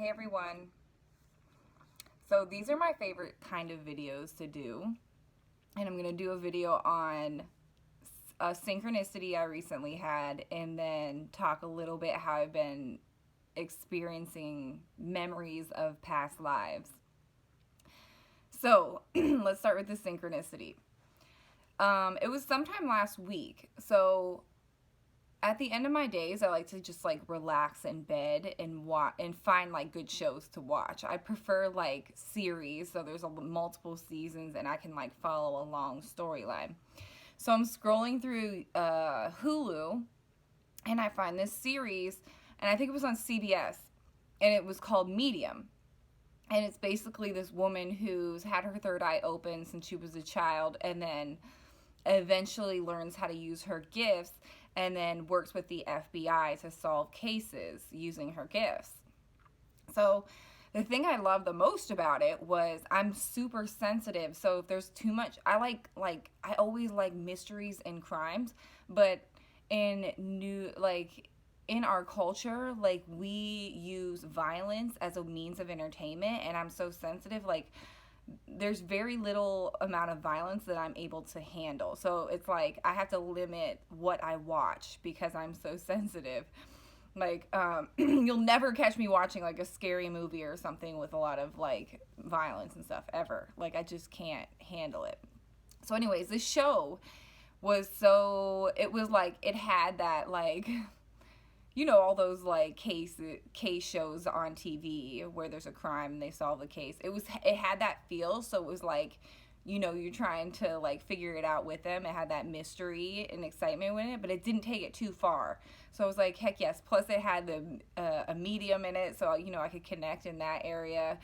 Hey everyone. So these are my favorite kind of videos to do. And I'm going to do a video on a synchronicity I recently had and then talk a little bit how I've been experiencing memories of past lives. So let's start with the synchronicity. It was sometime last week. So at the end of my days, I like to just like relax in bed and find like good shows to watch. I prefer like series, so there's multiple seasons and I can like follow a long storyline. So I'm scrolling through Hulu and I find this series, and I think it was on CBS, and it was called Medium. And it's basically this woman who's had her third eye open since she was a child, and then eventually learns how to use her gifts and then works with the FBI to solve cases using her gifts. So the thing I love the most about it was I'm super sensitive. So if there's too much, I always like mysteries and crimes, but in our culture, like, we use violence as a means of entertainment, and I'm so sensitive. Like, there's very little amount of violence that I'm able to handle. So it's like I have to limit what I watch because I'm so sensitive. Like, you'll never catch me watching like a scary movie or something with a lot of like violence and stuff ever. Like, I just can't handle it. So anyways, this show it was like, it had that, like, you know, all those like case shows on TV where there's a crime and they solve the case. It had that feel. So it was like, you know, you're trying to like figure it out with them. It had that mystery and excitement with it, but it didn't take it too far. So I was like, heck yes. Plus it had a medium in it, so you know I could connect in that area,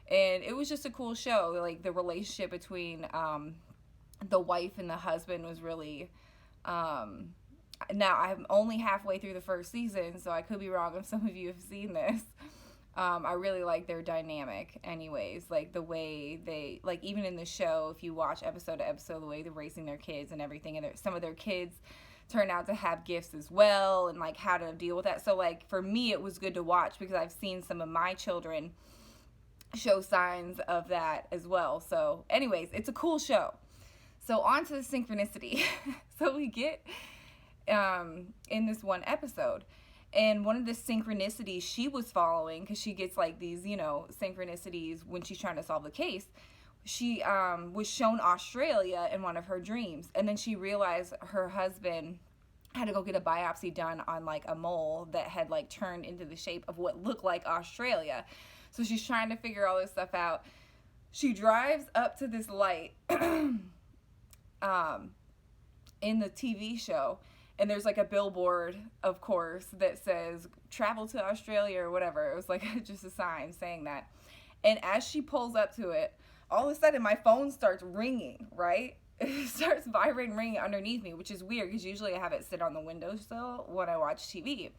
and it was just a cool show. Like, the relationship between the wife and the husband was really. Now, I'm only halfway through the first season, so I could be wrong if some of you have seen this. I really like their dynamic anyways, like the way they, like, even in the show, if you watch episode to episode, the way they're raising their kids and everything, and some of their kids turn out to have gifts as well, and like how to deal with that. So like, for me, it was good to watch because I've seen some of my children show signs of that as well. So anyways, it's a cool show. So on to the synchronicity. So we get in this one episode, and one of the synchronicities she was following, because she gets like these, you know, synchronicities when she's trying to solve the case, she was shown Australia in one of her dreams, and then she realized her husband had to go get a biopsy done on like a mole that had like turned into the shape of what looked like Australia. So she's trying to figure all this stuff out. She drives up to this light in the TV show, and there's like a billboard, of course, that says travel to Australia or whatever. It was like just a sign saying that. And as she pulls up to it, all of a sudden my phone starts ringing, right? It starts vibrating, ringing underneath me, which is weird because usually I have it sit on the windowsill when I watch TV.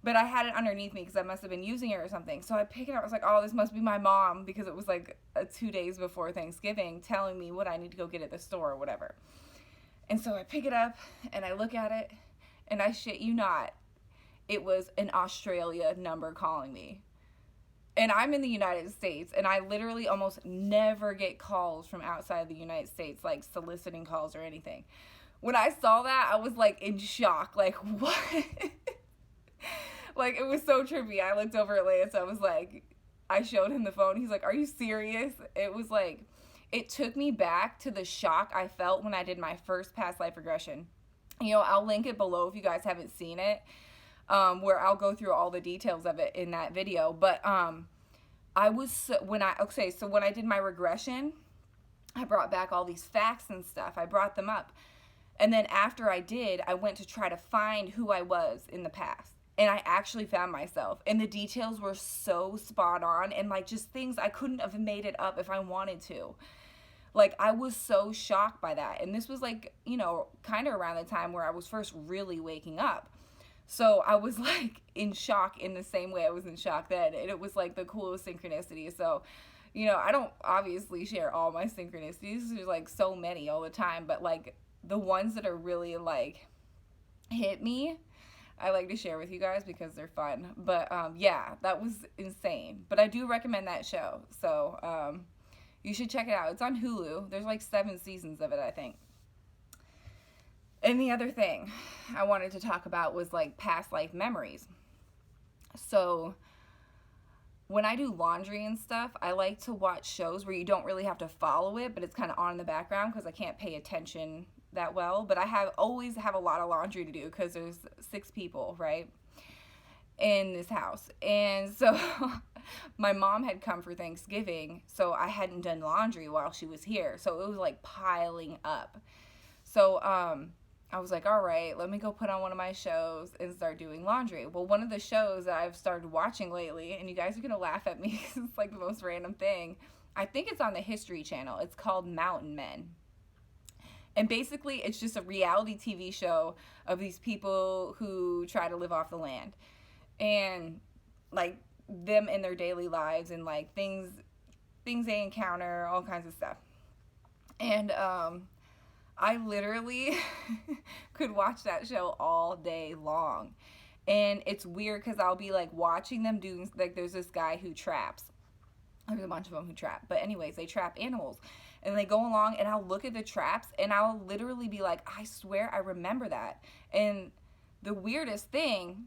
But I had it underneath me because I must have been using it or something. So I pick it up. I was like, oh, this must be my mom, because it was like 2 days before Thanksgiving, telling me what I need to go get at the store or whatever. And so I pick it up and I look at it, and I shit you not, it was an Australia number calling me. And I'm in the United States, and I literally almost never get calls from outside the United States, like soliciting calls or anything. When I saw that, I was like in shock. Like, what? Like, it was so trippy. I looked over at Lance, so I was like, I showed him the phone. He's like, are you serious? It was like, it took me back to the shock I felt when I did my first past life regression. You know, I'll link it below if you guys haven't seen it, where I'll go through all the details of it in that video. But when I did my regression, I brought back all these facts and stuff. I brought them up. And then after I did, I went to try to find who I was in the past. And I actually found myself. And the details were so spot on, and like just things I couldn't have made it up if I wanted to. Like, I was so shocked by that. And this was like, you know, kind of around the time where I was first really waking up. So I was like in shock in the same way I was in shock then. And it was like the coolest synchronicity. So, you know, I don't obviously share all my synchronicities. There's like so many all the time. But like the ones that are really like hit me, I like to share with you guys because they're fun. But yeah, that was insane. But I do recommend that show. So you should check it out. It's on Hulu. There's like 7 seasons of it, I think. And the other thing I wanted to talk about was like past life memories. So when I do laundry and stuff, I like to watch shows where you don't really have to follow it, but it's kind of on in the background because I can't pay attention that well. But I always have a lot of laundry to do because there's 6 people, right, in this house. And so my mom had come for Thanksgiving, so I hadn't done laundry while she was here. So it was like piling up. So I was like, all right, let me go put on one of my shows and start doing laundry. Well, one of the shows that I've started watching lately, and you guys are going to laugh at me because it's like the most random thing. I think it's on the History Channel. It's called Mountain Men. And basically, it's just a reality TV show of these people who try to live off the land. And like them in their daily lives and like things they encounter, all kinds of stuff. And I literally could watch that show all day long. And it's weird because I'll be like watching them doing, like there's this guy who traps. There's a bunch of them who trap. But anyways, they trap animals. And they go along and I'll look at the traps and I'll literally be like, I swear I remember that. And the weirdest thing,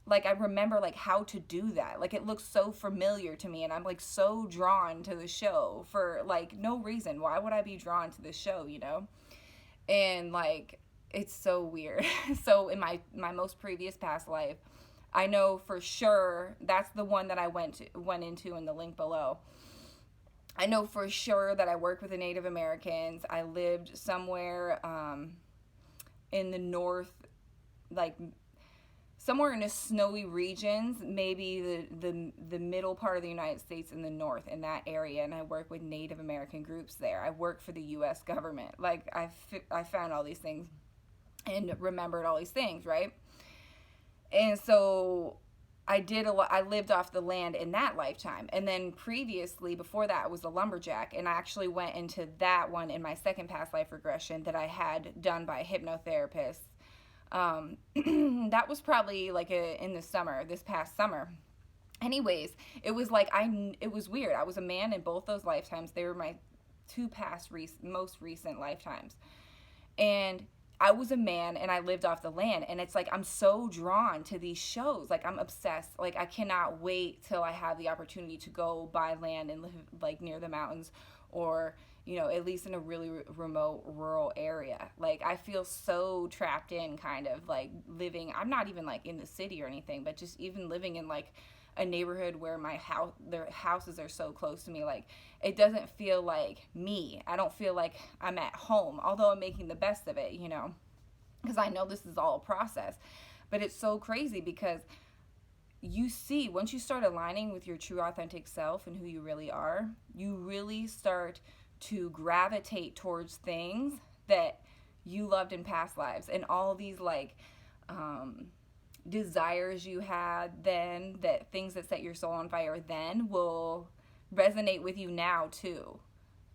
like I remember like how to do that. Like it looks so familiar to me and I'm like so drawn to the show for like no reason. Why would I be drawn to the show, you know? And like it's so weird. So in my most previous past life, I know for sure that's the one that I went into in the link below. I know for sure that I worked with the Native Americans. I lived somewhere in the north, like somewhere in the snowy regions, maybe the middle part of the United States in the north, in that area, and I work with Native American groups there. I work for the U.S. government. Like, I found all these things and remembered all these things, right? And so I did a lot. I lived off the land in that lifetime. And then previously, before that, I was a lumberjack, and I actually went into that one in my second past life regression that I had done by a hypnotherapist. That was probably like in the summer, this past summer. Anyways, it was like, it was weird. I was a man in both those lifetimes. They were my 2 past most recent lifetimes. And I was a man and I lived off the land. And it's like, I'm so drawn to these shows. Like I'm obsessed. Like I cannot wait till I have the opportunity to go buy land and live like near the mountains, or you know, at least in a really remote rural area. Like I feel so trapped in kind of like living, I'm not even like in the city or anything, but just even living in like a neighborhood where their houses are so close to me. Like it doesn't feel like me. I don't feel like I'm at home, although I'm making the best of it, you know, because I know this is all a process. But it's so crazy because you see, once you start aligning with your true authentic self and who you really are, you really start to gravitate towards things that you loved in past lives, and all these like desires you had then, that things that set your soul on fire then will resonate with you now too.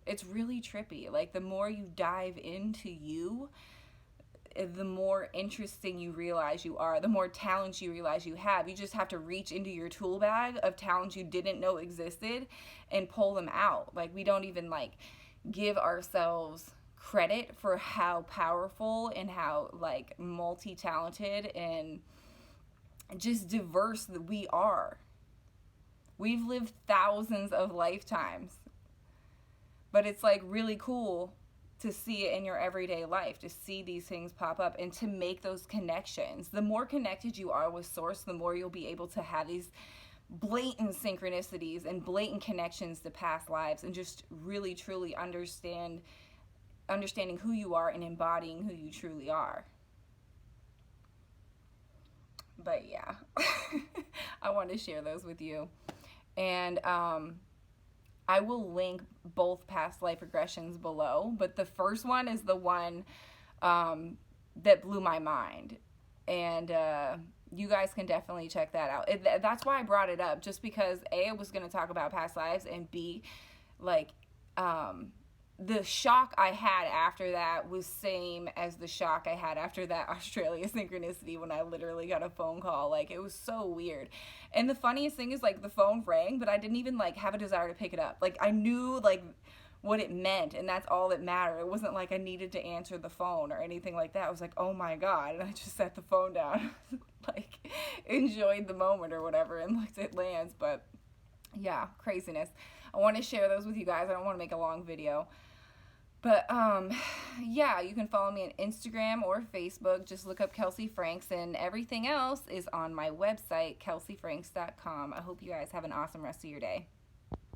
It's really trippy. Like the more you dive into you, the more interesting you realize you are, the more talents you realize you have. You just have to reach into your tool bag of talents you didn't know existed and pull them out. Like we don't even like give ourselves credit for how powerful and how like multi-talented and just diverse that we are. We've lived thousands of lifetimes, but it's like really cool to see it in your everyday life, to see these things pop up and to make those connections. The more connected you are with Source, the more you'll be able to have these blatant synchronicities and blatant connections to past lives, and just really truly understanding who you are and embodying who you truly are. But yeah, I want to share those with you. And I will link both past life regressions below, but the first one is the one that blew my mind. And you guys can definitely check that out. That's why I brought it up, just because A, I was going to talk about past lives, and B, like, the shock I had after that was same as the shock I had after that Australia synchronicity when I literally got a phone call. Like, it was so weird. And the funniest thing is, like, the phone rang, but I didn't even, like, have a desire to pick it up. Like, I knew, like, what it meant, and that's all that mattered. It wasn't like I needed to answer the phone or anything like that. I was like, oh my God, and I just set the phone down, like, enjoyed the moment or whatever, and looked at lands. But yeah, craziness. I want to share those with you guys. I don't want to make a long video. But, yeah, you can follow me on Instagram or Facebook. Just look up Kelsey Franks, and everything else is on my website, kelseyfranks.com. I hope you guys have an awesome rest of your day.